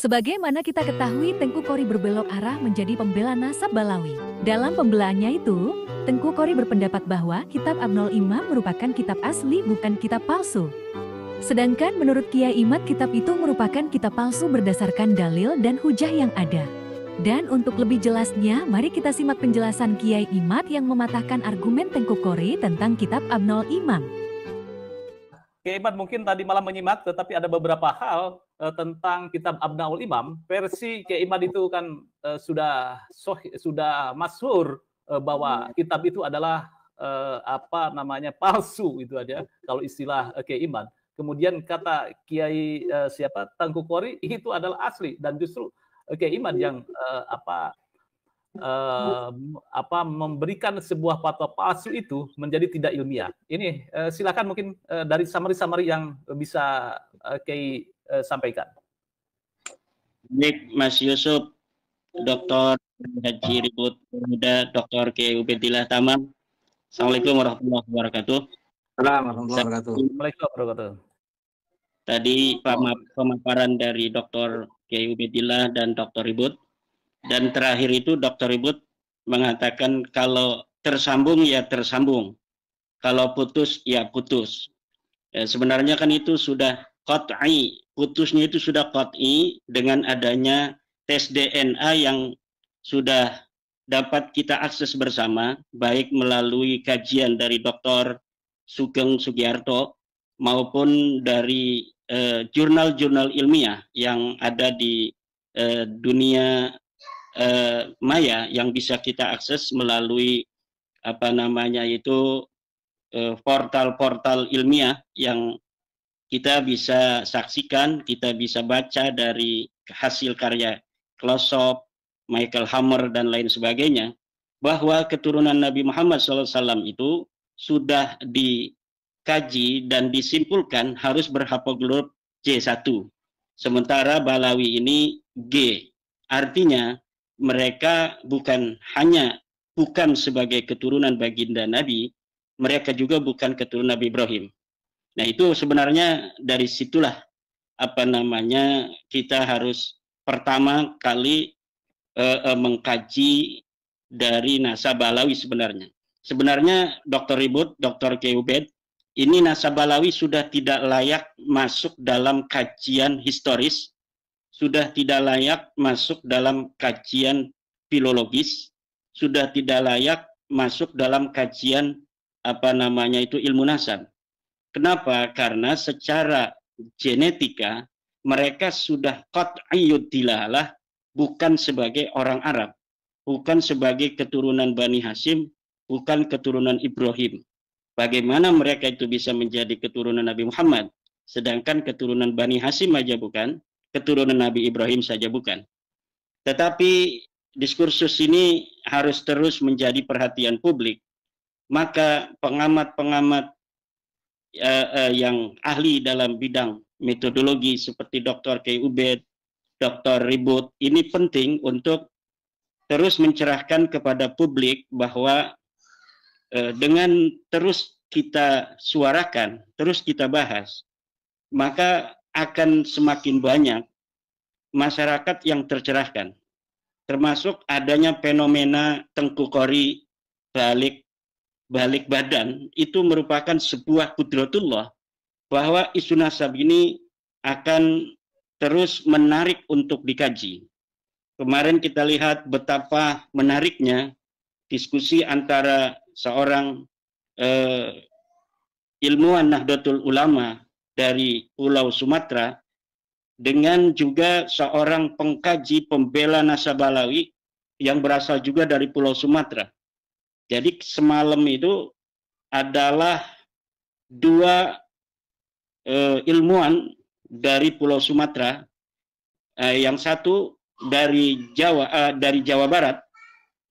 Sebagaimana kita ketahui, Tengku Kori berbelok arah menjadi pembela nasab Balawi. Dalam pembelaannya itu, Tengku Kori berpendapat bahwa kitab Abnul Imam merupakan kitab asli, bukan kitab palsu. Sedangkan menurut Kiai Imad, kitab itu merupakan kitab palsu berdasarkan dalil dan hujah yang ada. Dan untuk lebih jelasnya, mari kita simak penjelasan Kiai Imad yang mematahkan argumen Tengku Kori tentang kitab Abnul Imam. Kiai Imad mungkin tadi malam menyimak, tetapi ada beberapa hal tentang kitab Abnaul Imam. Versi Kiai Imad itu kan sudah masyhur bahwa kitab itu adalah palsu itu aja kalau istilah Kiai Imad. Kemudian kata Kiai Tengku Kori itu adalah asli, dan justru Kiai Imad yang memberikan sebuah fatwa palsu itu menjadi tidak ilmiah. Ini silakan mungkin dari summary yang bisa Kiai sampaikan. Baik, Mas Yusuf, Dr. Haji Ribut Muda, Dr. Kiai Ubedillah Tamam. Assalamualaikum warahmatullahi wabarakatuh. Assalamualaikum warahmatullahi wabarakatuh. Tadi pemaparan dari Dr. Kiai Ubedillah dan Dr. Ribut. Dan terakhir itu Dr. Ribut mengatakan kalau tersambung ya tersambung, kalau putus ya putus. Sebenarnya kan itu sudah qat'i, putusnya itu sudah qat'i dengan adanya tes DNA yang sudah dapat kita akses bersama, baik melalui kajian dari Dr. Sugeng Sugiarto maupun dari jurnal-jurnal ilmiah yang ada di dunia maya yang bisa kita akses melalui portal-portal ilmiah yang kita bisa saksikan, kita bisa baca dari hasil karya Closop, Michael Hammer dan lain sebagainya, bahwa keturunan Nabi Muhammad SAW itu sudah dikaji dan disimpulkan harus berhaplogrup C1, sementara Balawi ini G. Artinya mereka bukan sebagai keturunan baginda Nabi, mereka juga bukan keturunan Nabi Ibrahim. Nah, itu sebenarnya dari situlah kita harus pertama kali mengkaji dari nasab Balawi sebenarnya. Sebenarnya Dr. Ribut, Dr. Keubed, ini nasab Balawi sudah tidak layak masuk dalam kajian historis, sudah tidak layak masuk dalam kajian filologis, sudah tidak layak masuk dalam kajian ilmu nasab. Kenapa? Karena secara genetika mereka sudah qat'iyyud dilalah, bukan sebagai orang Arab, bukan sebagai keturunan Bani Hashim, bukan keturunan Ibrahim. Bagaimana mereka itu bisa menjadi keturunan Nabi Muhammad, sedangkan keturunan Bani Hashim aja bukan, keturunan Nabi Ibrahim saja bukan. Tetapi diskursus ini harus terus menjadi perhatian publik. Maka pengamat-pengamat yang ahli dalam bidang metodologi seperti Dr. Kiai Ubed, Dr. Ribut, ini penting untuk terus mencerahkan kepada publik bahwa dengan terus kita suarakan, terus kita bahas, maka akan semakin banyak masyarakat yang tercerahkan, termasuk adanya fenomena Tengku Kori balik badan. Itu merupakan sebuah kudratullah bahwa isu nasab ini akan terus menarik untuk dikaji. Kemarin kita lihat betapa menariknya diskusi antara seorang ilmuwan Nahdlatul Ulama dari Pulau Sumatera dengan juga seorang pengkaji pembela nasab Balawi yang berasal juga dari Pulau Sumatera. Jadi semalam itu adalah dua ilmuwan dari Pulau Sumatera, yang satu dari Jawa Barat,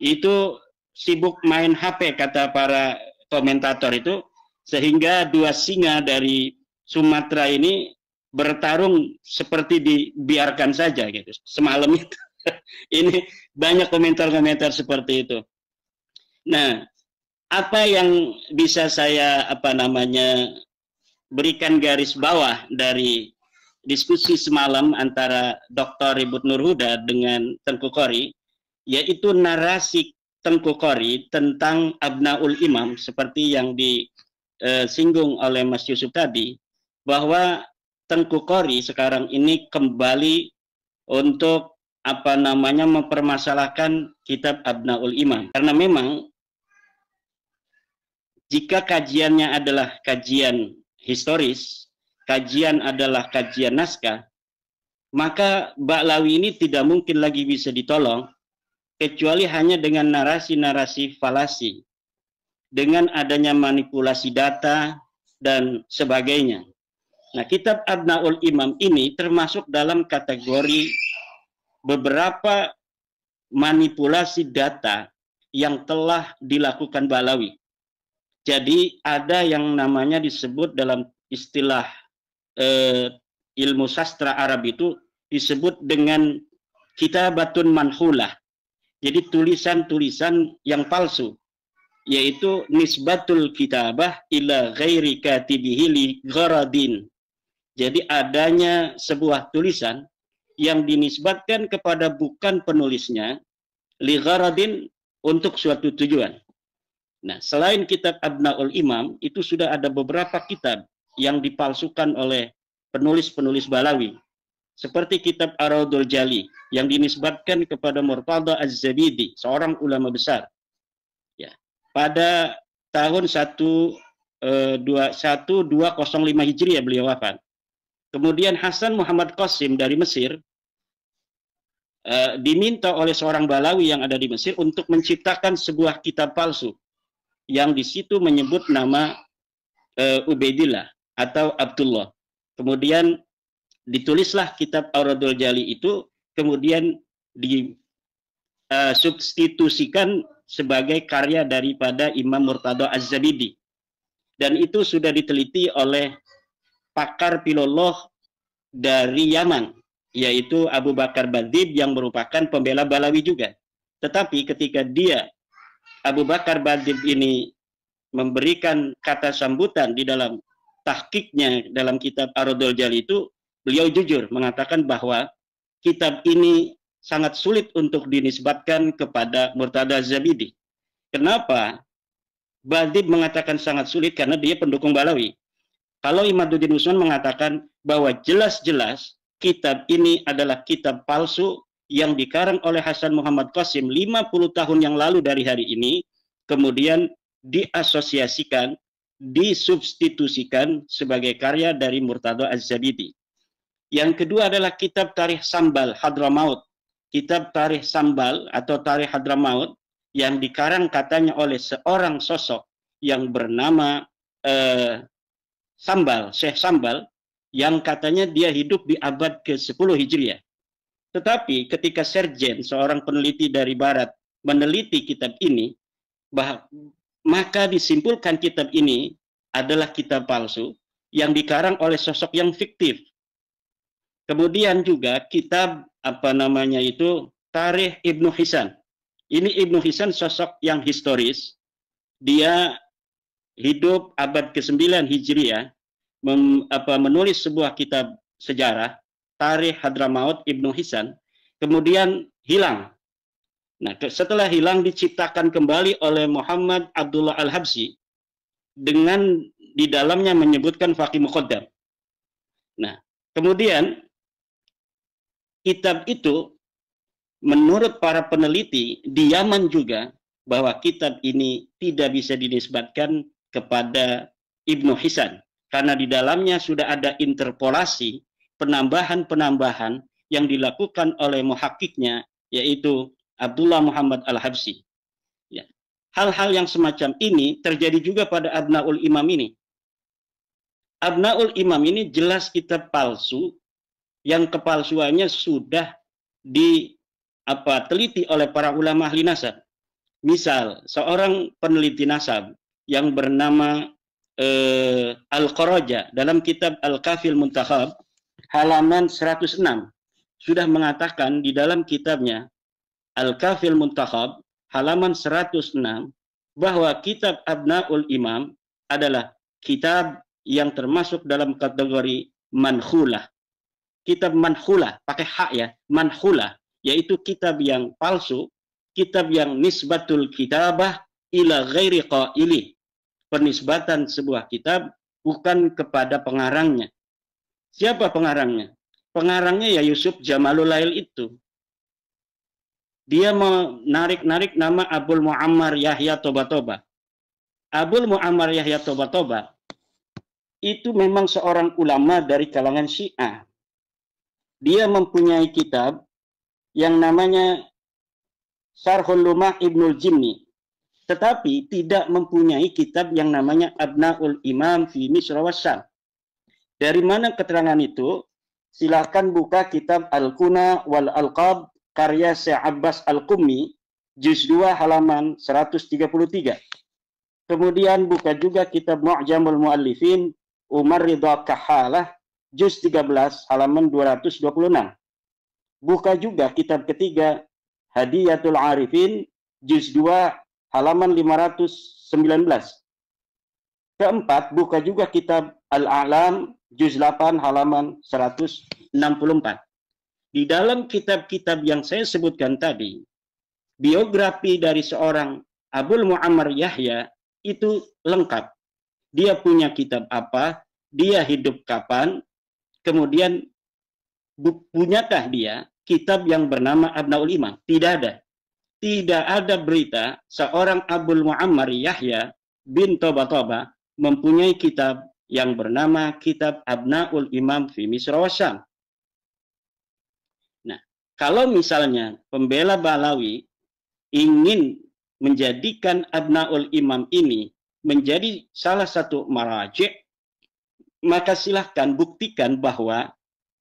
itu sibuk main HP kata para komentator itu, sehingga dua singa dari Sumatera ini bertarung seperti dibiarkan saja gitu semalam itu. Ini banyak komentar-komentar seperti itu. Nah, apa yang bisa saya berikan garis bawah dari diskusi semalam antara Dr. Ribut Nurhuda dengan Tengku Qori, yaitu narasi Tengku Qori tentang Abnaul Imam seperti yang disinggung oleh Mas Yusuf tadi, bahwa Tengku Qori sekarang ini kembali untuk mempermasalahkan kitab Abnaul Imam, karena memang jika kajiannya adalah kajian historis, kajian adalah kajian naskah, maka Ba'lawi ini tidak mungkin lagi bisa ditolong kecuali hanya dengan narasi-narasi falasi, dengan adanya manipulasi data dan sebagainya. Nah, kitab Abnaul Imam ini termasuk dalam kategori beberapa manipulasi data yang telah dilakukan Ba'lawi. Jadi ada yang namanya disebut dalam istilah ilmu sastra Arab itu disebut dengan kitabatun manhulah. Jadi tulisan-tulisan yang palsu, yaitu nisbatul kitabah ila ghairi katibihi li gharadin. Jadi adanya sebuah tulisan yang dinisbatkan kepada bukan penulisnya li gharadin, untuk suatu tujuan. Nah, selain kitab Abnaul Imam, itu sudah ada beberapa kitab yang dipalsukan oleh penulis-penulis Ba'lawi. Seperti kitab Ar-Raudul Jali yang dinisbatkan kepada Murtada Az-Zabidi, seorang ulama besar. Ya, pada tahun 1205 Hijriah beliau wafat. Kemudian Hasan Muhammad Qasim dari Mesir diminta oleh seorang Ba'lawi yang ada di Mesir untuk menciptakan sebuah kitab palsu yang di situ menyebut nama Ubaidillah atau Abdullah. Kemudian ditulislah kitab Ar-Raudul Jali itu, kemudian disubstitusikan sebagai karya daripada Imam Murtada Az-Zabidi. Dan itu sudah diteliti oleh pakar filolog dari Yaman, yaitu Abu Bakar Badib yang merupakan pembela Ba'lawi juga. Tetapi ketika Abu Bakar Badib ini memberikan kata sambutan di dalam tahqiqnya dalam kitab Ar-Raudul Jali itu, beliau jujur mengatakan bahwa kitab ini sangat sulit untuk dinisbatkan kepada Murtada Az-Zabidi. Kenapa? Badib mengatakan sangat sulit karena dia pendukung Ba'lawi. Kalau Imaduddin Usman mengatakan bahwa jelas-jelas kitab ini adalah kitab palsu yang dikarang oleh Hasan Muhammad Qasim 50 tahun yang lalu dari hari ini, kemudian diasosiasikan, disubstitusikan sebagai karya dari Murtada Az-Zabidi. Yang kedua adalah kitab Tarikh Sambal Hadramaut. Kitab Tarikh Sambal atau Tarikh Hadramaut yang dikarang katanya oleh seorang sosok yang bernama Sambal, Syekh Sambal, yang katanya dia hidup di abad ke-10 Hijriah. Tetapi ketika Serjen, seorang peneliti dari Barat, meneliti kitab ini, maka disimpulkan kitab ini adalah kitab palsu yang dikarang oleh sosok yang fiktif. Kemudian juga kitab Tarikh Ibnu Hisan. Ini Ibnu Hisan sosok yang historis. Dia hidup abad ke-9 Hijriah, menulis sebuah kitab sejarah, Tarikh Hadramaut Ibnu Hisan, kemudian hilang. Nah, setelah hilang diciptakan kembali oleh Muhammad Abdullah Al-Habsyi dengan di dalamnya menyebutkan Faqih Muqaddam. Nah, kemudian kitab itu menurut para peneliti di Yaman juga bahwa kitab ini tidak bisa dinisbatkan kepada Ibnu Hisan karena di dalamnya sudah ada interpolasi, penambahan-penambahan yang dilakukan oleh muhakkiknya, yaitu Abdullah Muhammad Al-Habsyi. Ya. Hal-hal yang semacam ini terjadi juga pada Abnaul Imam ini. Abnaul Imam ini jelas kitab palsu yang kepalsuannya sudah diteliti oleh para ulama ahli nasab. Misal, seorang peneliti nasab yang bernama Al-Qaraja dalam kitab Al-Kafil Muntakhab halaman 106 sudah mengatakan di dalam kitabnya Al-Kafil Muntakhab halaman 106 bahwa kitab Abnaul Imam adalah kitab yang termasuk dalam kategori manhulah, kitab manhulah, pakai hak ya, manhulah, yaitu kitab yang palsu, kitab yang nisbatul kitabah ila ghairi qailih, penisbatan sebuah kitab bukan kepada pengarangnya. Siapa pengarangnya? Pengarangnya ya Yusuf Jamalul Lail itu. Dia menarik-narik nama Abul Muammar Yahya Toba-Toba. Abul Muammar Yahya Toba-Toba itu memang seorang ulama dari kalangan Syiah. Dia mempunyai kitab yang namanya Syarhul Lumah Ibnul Jimni, tetapi tidak mempunyai kitab yang namanya Abnaul Imam fi Misr wa Syam. Dari mana keterangan itu? Silakan buka kitab Al-Kuna wal Alqab karya Syekh Abbas Al-Qummi, juz 2 halaman 133. Kemudian buka juga kitab Mu'jamul Mu'allifin Umar Ridha Kahalah, juz 13 halaman 226. Buka juga kitab ketiga Hadiyatul Arifin, juz 2 halaman 519. Keempat, buka juga kitab Al-A'lam, juz 8 halaman 164. Di dalam kitab-kitab yang saya sebutkan tadi, biografi dari seorang Abul Muammar Yahya itu lengkap. Dia punya kitab apa, dia hidup kapan, kemudian punyakah dia kitab yang bernama Abnaul Imam? Tidak ada. Tidak ada berita seorang Abul Muammar Yahya bin Toba-Toba mempunyai kitab yang bernama Kitab Abnaul Imam fi Misr wa Syam. Nah, kalau misalnya pembela Balawi ingin menjadikan Abnaul Imam ini menjadi salah satu maraji', maka silahkan buktikan bahwa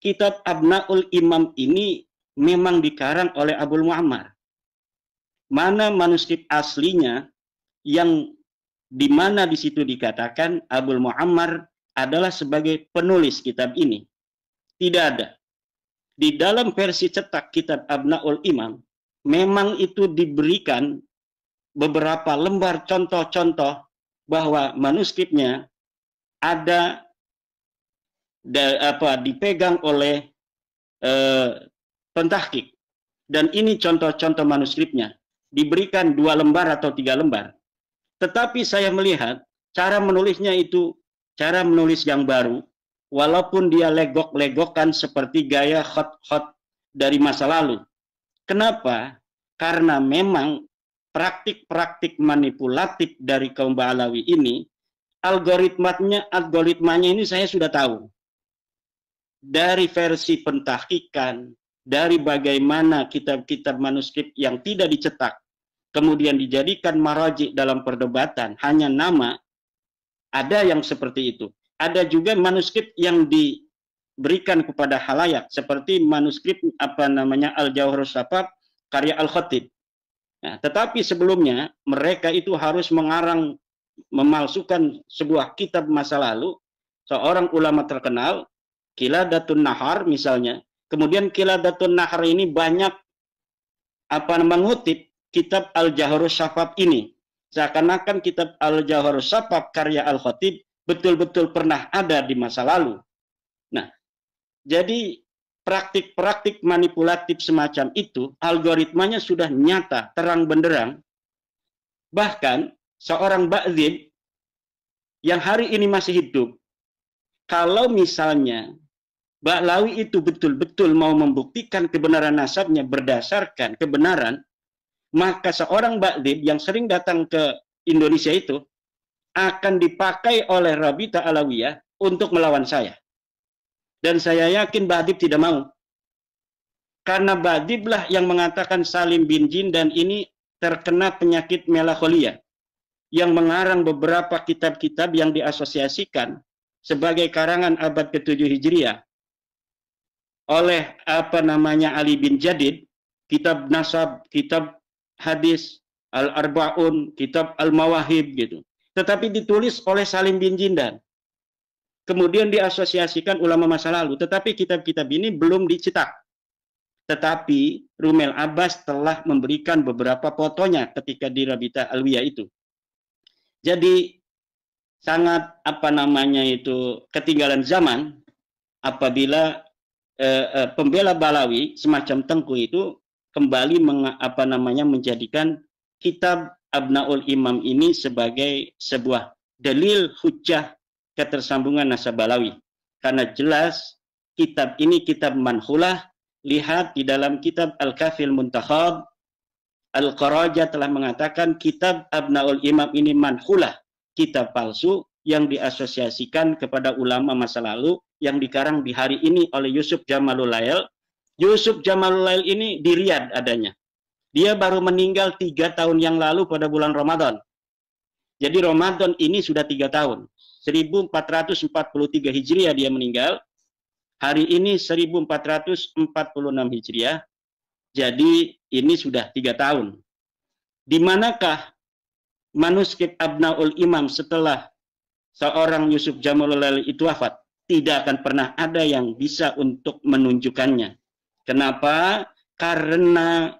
kitab Abnaul Imam ini memang dikarang oleh Abul Muammar. Mana manuskrip aslinya yang di mana di situ dikatakan Abul Muammar adalah sebagai penulis kitab ini? Tidak ada. Di dalam versi cetak kitab Abnaul Imam, memang itu diberikan beberapa lembar contoh-contoh bahwa manuskripnya ada dipegang oleh pentahkik, dan ini contoh-contoh manuskripnya diberikan 2 lembar atau 3 lembar. Tetapi saya melihat cara menulisnya itu cara menulis yang baru, walaupun dia legok-legokan seperti gaya khot-khot dari masa lalu. Kenapa? Karena memang praktik-praktik manipulatif dari kaum Ba'alawi ini, algoritmanya ini saya sudah tahu. Dari versi pentahkikan, dari bagaimana kitab-kitab manuskrip yang tidak dicetak, kemudian dijadikan maraji dalam perdebatan, hanya nama, ada yang seperti itu. Ada juga manuskrip yang diberikan kepada halayak, seperti manuskrip Al-Jawharus Safaf karya Al-Khatib. Nah, tetapi sebelumnya mereka itu harus mengarang, memalsukan sebuah kitab masa lalu, seorang ulama terkenal, Qiladatun Nahar misalnya. Kemudian Qiladatun Nahar ini banyak mengutip kitab Al-Jawharus Safaf ini. Seakan-akan kitab Al-Jawharus Safaf karya Al-Khatib betul-betul pernah ada di masa lalu. Nah, jadi praktik-praktik manipulatif semacam itu, algoritmanya sudah nyata, terang benderang. Bahkan seorang Ba'dzib yang hari ini masih hidup, kalau misalnya Ba'lawi itu betul-betul mau membuktikan kebenaran nasabnya berdasarkan kebenaran, maka seorang Ba'dzib yang sering datang ke Indonesia itu akan dipakai oleh Rabita Alawiyah untuk melawan saya. Dan saya yakin Ba'dzib tidak mau. Karena Ba'dzib lah yang mengatakan Salim bin Jin dan ini terkena penyakit melankolia, yang mengarang beberapa kitab-kitab yang diasosiasikan sebagai karangan abad ke-7 Hijriah oleh Ali bin Jadid, kitab nasab, kitab hadis, Al-Arba'un, kitab Al-Mawahib gitu. Tetapi ditulis oleh Salim bin Jindan. Kemudian diasosiasikan ulama masa lalu, tetapi kitab-kitab ini belum dicetak. Tetapi Rumel Abbas telah memberikan beberapa fotonya ketika di Rabita Alwiyah itu. Jadi sangat ketinggalan zaman apabila pembela Balawi semacam Tengku itu kembali menjadikan kitab Abnaul Imam ini sebagai sebuah dalil hujjah ketersambungan nasab Balawi. Karena jelas kitab ini kitab manhulah. Lihat di dalam kitab Al-Kafil Muntakhab, Al-Qaraja telah mengatakan kitab Abnaul Imam ini manhulah, kitab palsu yang diasosiasikan kepada ulama masa lalu yang dikarang di hari ini oleh Yusuf Jamalul Lail. Yusuf Jamalul Lail ini di Riyadh adanya. Dia baru meninggal 3 tahun yang lalu pada bulan Ramadan. Jadi Ramadan ini sudah 3 tahun. 1443 Hijriah dia meninggal. Hari ini 1446 Hijriah. Jadi ini sudah 3 tahun. Di manakah manuskrip Abnaul Imam setelah seorang Yusuf Jamalul Lail itu wafat? Tidak akan pernah ada yang bisa untuk menunjukkannya. Kenapa? Karena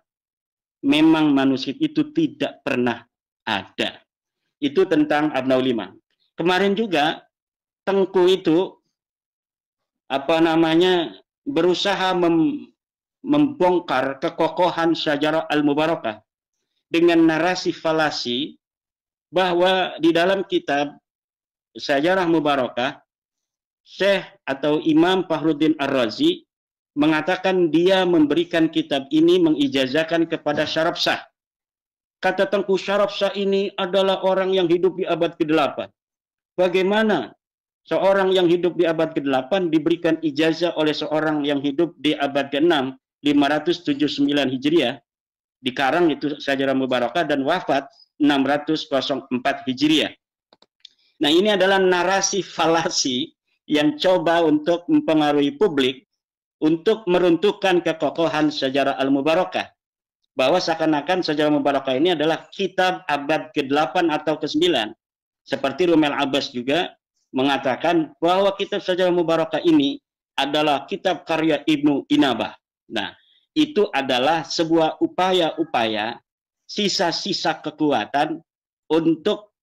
memang manuskrip itu tidak pernah ada. Itu tentang Abnaul Imam. Kemarin juga Tengku itu berusaha membongkar kekokohan Syajarah Al-Mubarakah dengan narasi falasi bahwa di dalam kitab Syajarah Mubarakah Syekh atau Imam Fakhruddin Ar-Razi mengatakan dia memberikan kitab ini mengijazahkan kepada Syarafsyah. Kata Tengku, Syarafsyah ini adalah orang yang hidup di abad ke-8. Bagaimana seorang yang hidup di abad ke-8 diberikan ijazah oleh seorang yang hidup di abad ke-6, 579 Hijriah, dikarang itu Syajarah Mubarakah dan wafat 604 Hijriah. Nah, ini adalah narasi falasi yang coba untuk mempengaruhi publik untuk meruntuhkan kekokohan Syajarah Al-Mubarakah. Bahwa seakan-akan Syajarah Mubarakah ini adalah kitab abad ke-8 atau ke-9. Seperti Rumel Abbas juga mengatakan bahwa kitab Syajarah Mubarakah ini adalah kitab karya Ibnu Inabah. Nah, itu adalah sebuah upaya-upaya sisa-sisa kekuatan untuk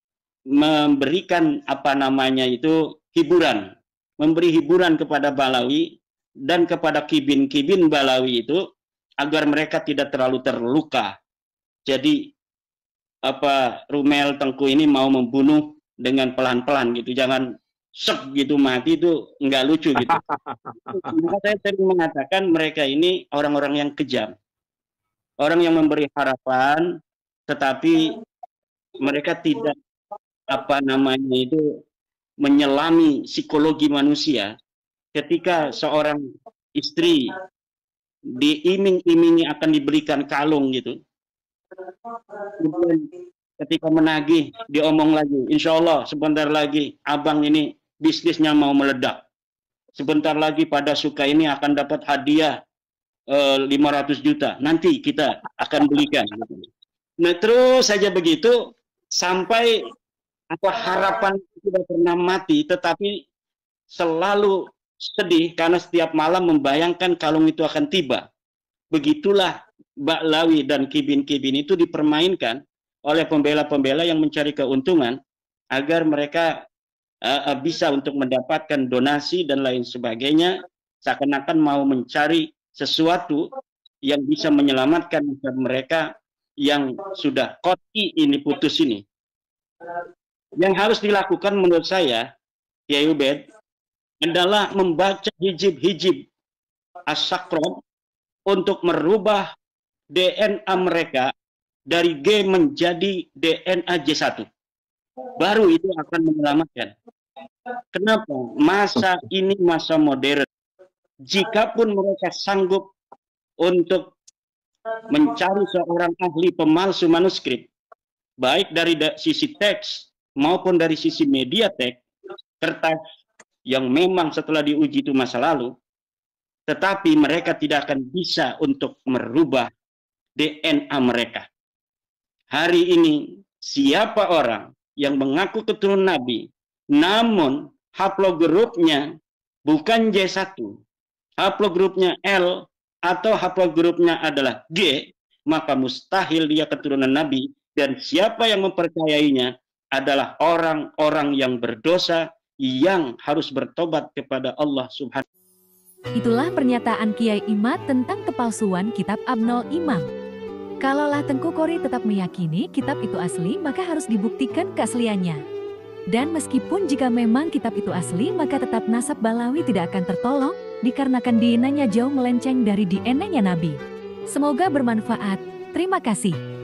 memberikan hiburan, memberi hiburan kepada Balawi dan kepada kibin-kibin Balawi itu agar mereka tidak terlalu terluka. Jadi Rumel Tengku ini mau membunuh dengan pelan-pelan gitu, jangan sek gitu mati, itu nggak lucu gitu. Maka saya sering mengatakan mereka ini orang-orang yang kejam, orang yang memberi harapan, tetapi mereka tidak menyelami psikologi manusia. Ketika seorang istri diiming-imingi akan diberikan kalung gitu, kemudian ketika menagih diomong lagi, insya Allah sebentar lagi abang ini bisnisnya mau meledak, sebentar lagi pada suka ini akan dapat hadiah 500 juta, nanti kita akan belikan. Nah, terus saja begitu sampai harapan tidak pernah mati, tetapi selalu sedih karena setiap malam membayangkan kalung itu akan tiba. Begitulah Ba'lawi dan kibin-kibin itu dipermainkan oleh pembela-pembela yang mencari keuntungan agar mereka bisa untuk mendapatkan donasi dan lain sebagainya, seakan-akan mau mencari sesuatu yang bisa menyelamatkan mereka yang sudah koti ini, putus ini. Yang harus dilakukan menurut saya, Kiai Ubed, adalah membaca hijib-hijib as-sakrom untuk merubah DNA mereka dari G menjadi DNA J1. Baru itu akan menyelamatkan. Kenapa? Masa ini masa modern. Jikapun mereka sanggup untuk mencari seorang ahli pemalsu manuskrip, baik dari sisi teks maupun dari sisi media teks, kertas yang memang setelah diuji itu masa lalu, tetapi mereka tidak akan bisa untuk merubah DNA mereka. Hari ini siapa orang yang mengaku keturunan Nabi, namun haplogrupnya bukan J1, haplogrupnya L atau haplogrupnya adalah G, maka mustahil dia keturunan Nabi, dan siapa yang mempercayainya adalah orang-orang yang berdosa yang harus bertobat kepada Allah Subhanahu. Itulah pernyataan Kiai Imad tentang kepalsuan kitab Abnol Imam. Kalaulah Tengku Kori tetap meyakini kitab itu asli, maka harus dibuktikan keasliannya. Dan meskipun jika memang kitab itu asli, maka tetap nasab Balawi tidak akan tertolong, dikarenakan DNA-nya jauh melenceng dari DNA-nya Nabi. Semoga bermanfaat. Terima kasih.